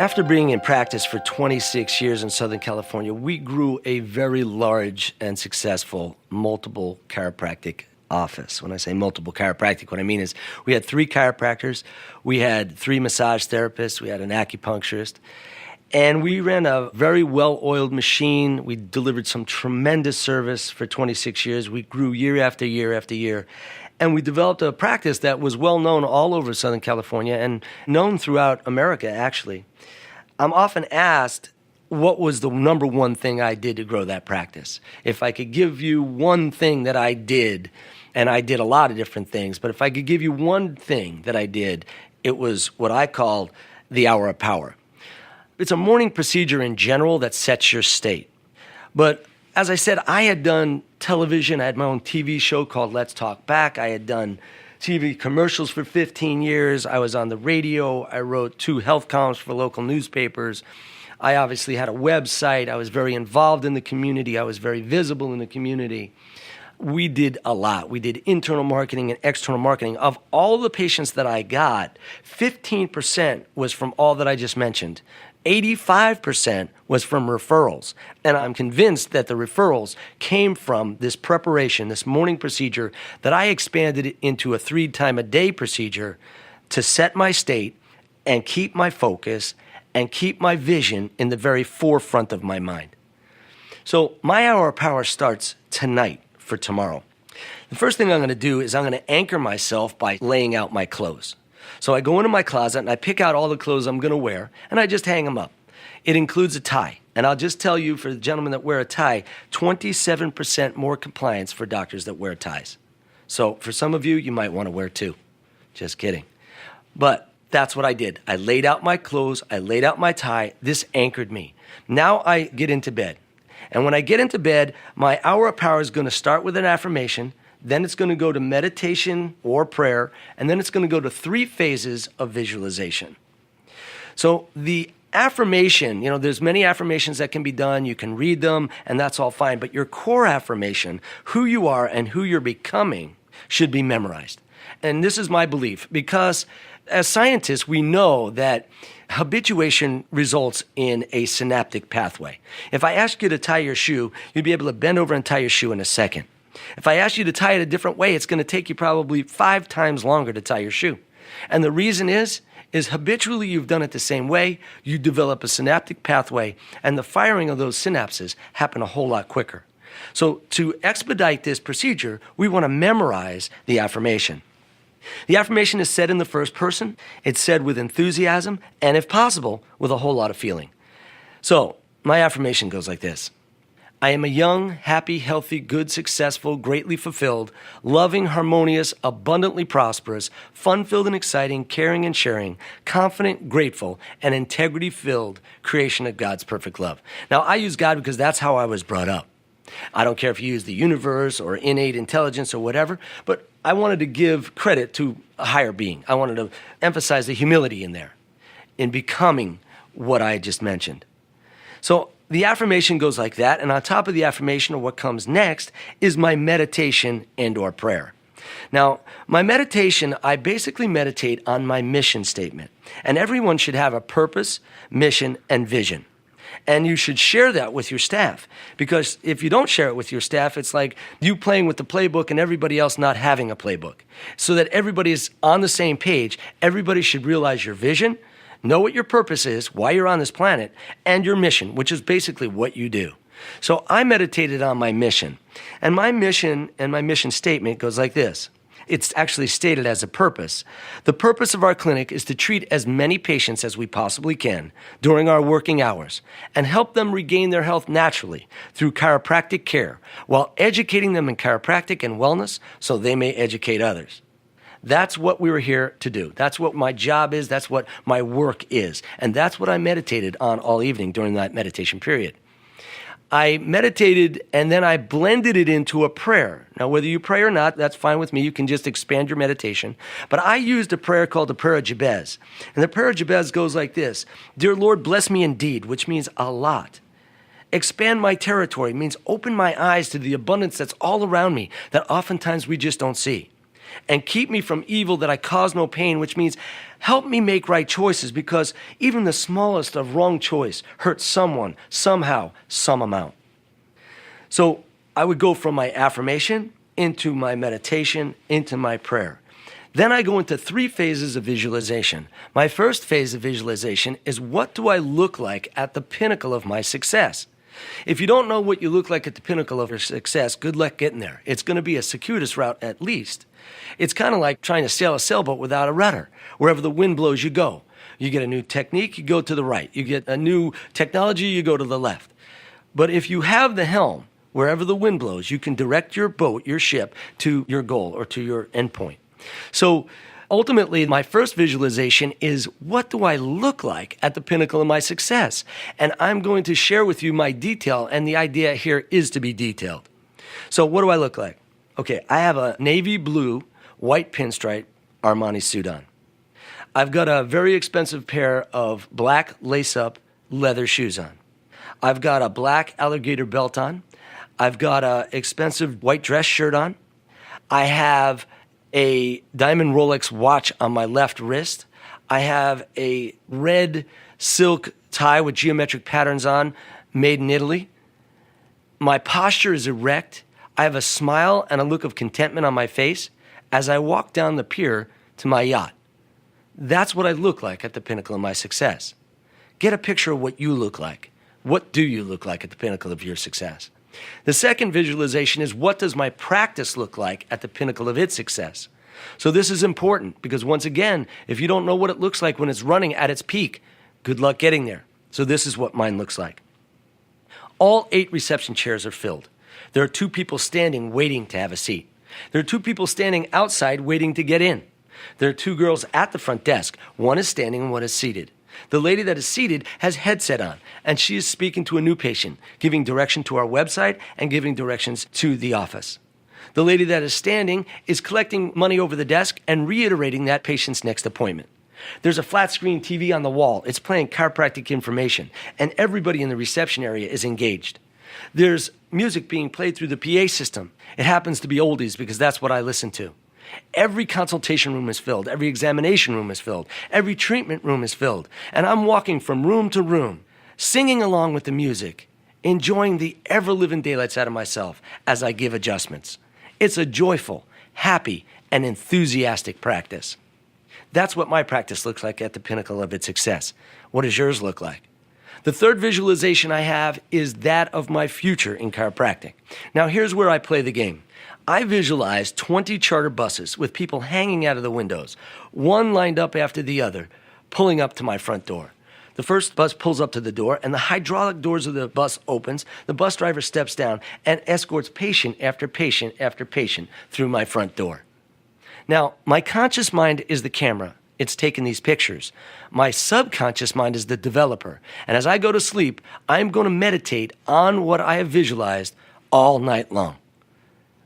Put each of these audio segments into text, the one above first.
After being in practice for 26 years in Southern California, we grew a very large and successful multiple chiropractic office. When I say multiple chiropractic, what I mean is we had 3 chiropractors, we had 3 massage therapists, we had an acupuncturist, and we ran a very well-oiled machine. We delivered some tremendous service for 26 years. We grew year after year after year. And we developed a practice that was well known all over Southern California and known throughout America, actually. I'm often asked, what was the number one thing I did to grow that practice? If I could give you one thing that I did, and I did a lot of different things, but if I could give you one thing that I did, it was what I called the hour of power. It's a morning procedure in general that sets your state. But as I said, I had done television. I had my own TV show called Let's Talk Back. I had done TV commercials for 15 years. I was on the radio. I wrote 2 health columns for local newspapers. I obviously had a website. I was very involved in the community. I was very visible in the community. We did a lot. We did internal marketing and external marketing. Of all the patients that I got, 15% was from all that I just mentioned. 85% was from referrals. And I'm convinced that the referrals came from this preparation, this morning procedure, that I expanded into a 3-time-a-day procedure to set my state and keep my focus and keep my vision in the very forefront of my mind. So my hour of power starts tonight for tomorrow. The first thing I'm going to do is I'm going to anchor myself by laying out my clothes. So I go into my closet and I pick out all the clothes I'm going to wear and I just hang them up. It includes a tie. And I'll just tell you, for the gentlemen that wear a tie, 27% more compliance for doctors that wear ties. So for some of you, you might want to wear 2. Just kidding. But that's what I did. I laid out my clothes. I laid out my tie. This anchored me. Now I get into bed. And when I get into bed, my hour of power is going to start with an affirmation. Then it's going to go to meditation or prayer, and then it's going to go to 3 phases of visualization. So the affirmation, there's many affirmations that can be done. You can read them, and that's all fine. But your core affirmation, who you are and who you're becoming, should be memorized. And this is my belief, because as scientists, we know that habituation results in a synaptic pathway. If I ask you to tie your shoe, you'd be able to bend over and tie your shoe in a second. If I ask you to tie it a different way, it's going to take you probably 5 times longer to tie your shoe. And the reason is habitually you've done it the same way, you develop a synaptic pathway, and the firing of those synapses happen a whole lot quicker. So to expedite this procedure, we want to memorize the affirmation. The affirmation is said in the first person, it's said with enthusiasm, and if possible, with a whole lot of feeling. So my affirmation goes like this. I am a young, happy, healthy, good, successful, greatly fulfilled, loving, harmonious, abundantly prosperous, fun-filled and exciting, caring and sharing, confident, grateful, and integrity-filled creation of God's perfect love. Now, I use God because that's how I was brought up. I don't care if you use the universe or innate intelligence or whatever, but I wanted to give credit to a higher being. I wanted to emphasize the humility in there, in becoming what I just mentioned. So the affirmation goes like that, and on top of the affirmation, or what comes next, is my meditation and or prayer. Now, my meditation, I basically meditate on my mission statement. And everyone should have a purpose, mission, and vision. And you should share that with your staff. Because if you don't share it with your staff, it's like you playing with the playbook and everybody else not having a playbook. So that everybody is on the same page, everybody should realize your vision, know what your purpose is, why you're on this planet, and your mission, which is basically what you do. So I meditated on my mission. And my mission and my mission statement goes like this. It's actually stated as a purpose. The purpose of our clinic is to treat as many patients as we possibly can during our working hours and help them regain their health naturally through chiropractic care while educating them in chiropractic and wellness so they may educate others. That's what we were here to do. That's what my job is. That's what my work is. And that's what I meditated on all evening during that meditation period. I meditated and then I blended it into a prayer. Now, whether you pray or not, that's fine with me. You can just expand your meditation. But I used a prayer called the Prayer of Jabez. And the Prayer of Jabez goes like this. Dear Lord, bless me indeed, which means a lot. Expand my territory means open my eyes to the abundance that's all around me that oftentimes we just don't see. And keep me from evil that I cause no pain, which means Help me make right choices, because even the smallest of wrong choice hurts someone, somehow, some amount. So I would go from my affirmation into my meditation, into my prayer. Then I go into 3 phases of visualization. My first phase of visualization is, what do I look like at the pinnacle of my success? If you don't know what you look like at the pinnacle of your success, good luck getting there. It's going to be a circuitous route at least. It's kind of like trying to sail a sailboat without a rudder. Wherever the wind blows, you go. You get a new technique, you go to the right. You get a new technology, you go to the left. But if you have the helm, wherever the wind blows, you can direct your boat, your ship, to your goal or to your endpoint. So ultimately, my first visualization is, what do I look like at the pinnacle of my success? And I'm going to share with you my detail, and the idea here is to be detailed. So what do I look like? Okay, I have a navy blue, white pinstripe Armani suit on. I've got a very expensive pair of black lace-up leather shoes on. I've got a black alligator belt on. I've got an expensive white dress shirt on. I have a diamond Rolex watch on my left wrist. I have a red silk tie with geometric patterns on, made in Italy. My posture is erect. I have a smile and a look of contentment on my face as I walk down the pier to my yacht. That's what I look like at the pinnacle of my success. Get a picture of what you look like. What do you look like at the pinnacle of your success? The second visualization is, what does my practice look like at the pinnacle of its success? So this is important, because once again, if you don't know what it looks like when it's running at its peak, good luck getting there. So this is what mine looks like. All 8 reception chairs are filled. There are 2 people standing waiting to have a seat. There are 2 people standing outside waiting to get in. There are 2 girls at the front desk. One is standing and one is seated. The lady that is seated has headset on, and she is speaking to a new patient, giving direction to our website and giving directions to the office. The lady that is standing is collecting money over the desk and reiterating that patient's next appointment. There's a flat screen TV on the wall. It's playing chiropractic information, and everybody in the reception area is engaged. There's music being played through the PA system. It happens to be oldies, because that's what I listen to. Every consultation room is filled. Every examination room is filled. Every treatment room is filled. And I'm walking from room to room, singing along with the music, enjoying the ever-living daylights out of myself as I give adjustments. It's a joyful, happy, and enthusiastic practice. That's what my practice looks like at the pinnacle of its success. What does yours look like? The third visualization I have is that of my future in chiropractic. Now, here's where I play the game. I visualize 20 charter buses with people hanging out of the windows, one lined up after the other, pulling up to my front door. The first bus pulls up to the door, and the hydraulic doors of the bus opens. The bus driver steps down and escorts patient after patient after patient through my front door. Now, my conscious mind is the camera. It's taking these pictures. My subconscious mind is the developer. And as I go to sleep, I'm going to meditate on what I have visualized all night long.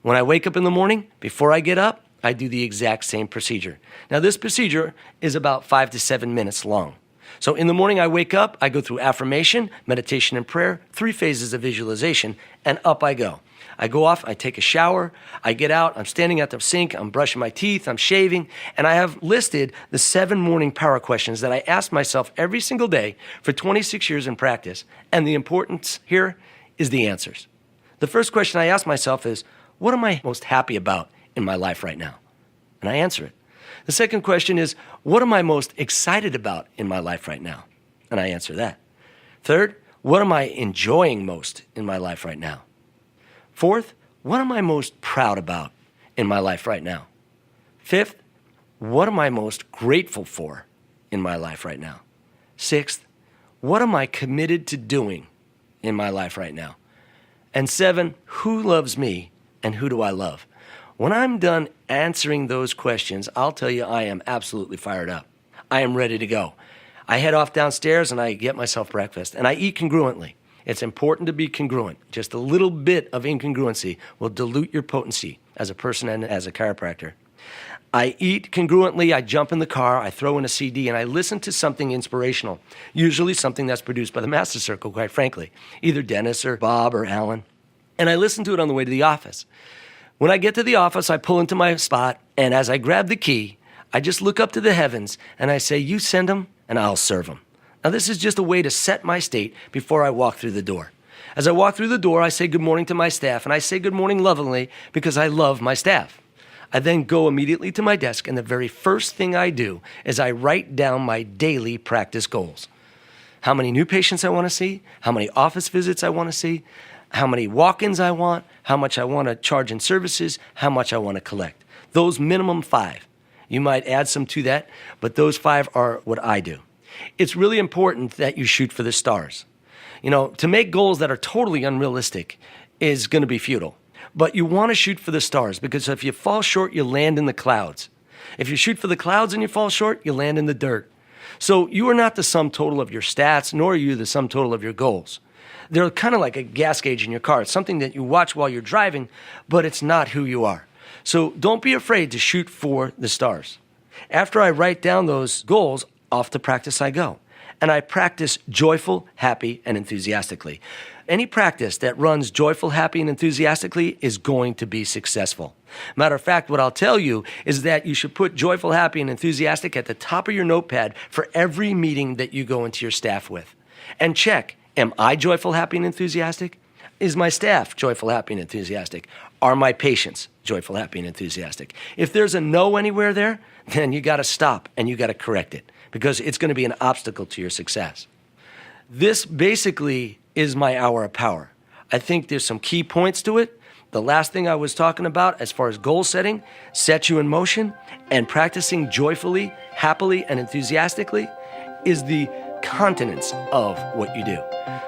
When I wake up in the morning, before I get up, I do the exact same procedure. Now, this procedure is about 5 to 7 minutes long. So in the morning I wake up, I go through affirmation, meditation, and prayer, 3 phases of visualization, and up I go. I go off, I take a shower, I get out, I'm standing at the sink, I'm brushing my teeth, I'm shaving, and I have listed the 7 morning power questions that I ask myself every single day for 26 years in practice, and the importance here is the answers. The first question I ask myself is, what am I most happy about in my life right now? And I answer it. The second question is, what am I most excited about in my life right now? And I answer that. Third, what am I enjoying most in my life right now? Fourth, what am I most proud about in my life right now? Fifth, what am I most grateful for in my life right now? Sixth, what am I committed to doing in my life right now? And 7, who loves me and who do I love? When I'm done answering those questions, I'll tell you I am absolutely fired up. I am ready to go. I head off downstairs and I get myself breakfast, and I eat congruently. It's important to be congruent. Just a little bit of incongruency will dilute your potency as a person and as a chiropractor. I eat congruently, I jump in the car, I throw in a CD, and I listen to something inspirational, usually something that's produced by the Master Circle, quite frankly, either Dennis or Bob or Alan. And I listen to it on the way to the office. When I get to the office, I pull into my spot, and as I grab the key, I just look up to the heavens and I say, you send them and I'll serve them. Now, this is just a way to set my state before I walk through the door. As I walk through the door, I say good morning to my staff, and I say good morning lovingly because I love my staff. I then go immediately to my desk, and the very first thing I do is I write down my daily practice goals. How many new patients I want to see, how many office visits I want to see, how many walk-ins I want, how much I want to charge in services, how much I want to collect. Those minimum 5. You might add some to that, but those 5 are what I do. It's really important that you shoot for the stars. You know, to make goals that are totally unrealistic is going to be futile. But you want to shoot for the stars because if you fall short, you land in the clouds. If you shoot for the clouds and you fall short, you land in the dirt. So you are not the sum total of your stats, nor are you the sum total of your goals. They're kind of like a gas gauge in your car. It's something that you watch while you're driving, but it's not who you are. So don't be afraid to shoot for the stars. After I write down those goals, off to practice I go. And I practice joyful, happy, and enthusiastically. Any practice that runs joyful, happy, and enthusiastically is going to be successful. Matter of fact, what I'll tell you is that you should put joyful, happy, and enthusiastic at the top of your notepad for every meeting that you go into your staff with. And check, am I joyful, happy, and enthusiastic? Is my staff joyful, happy, and enthusiastic? Are my patients joyful, happy, and enthusiastic? If there's a no anywhere there, then you got to stop and you got to correct it because it's going to be an obstacle to your success. This basically is my hour of power. I think there's some key points to it. The last thing I was talking about as far as goal setting, set you in motion, and practicing joyfully, happily, and enthusiastically is the continence of what you do.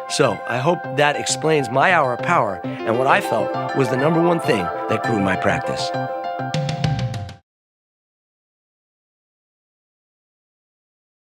So I hope that explains my hour of power and what I felt was the number one thing that grew my practice.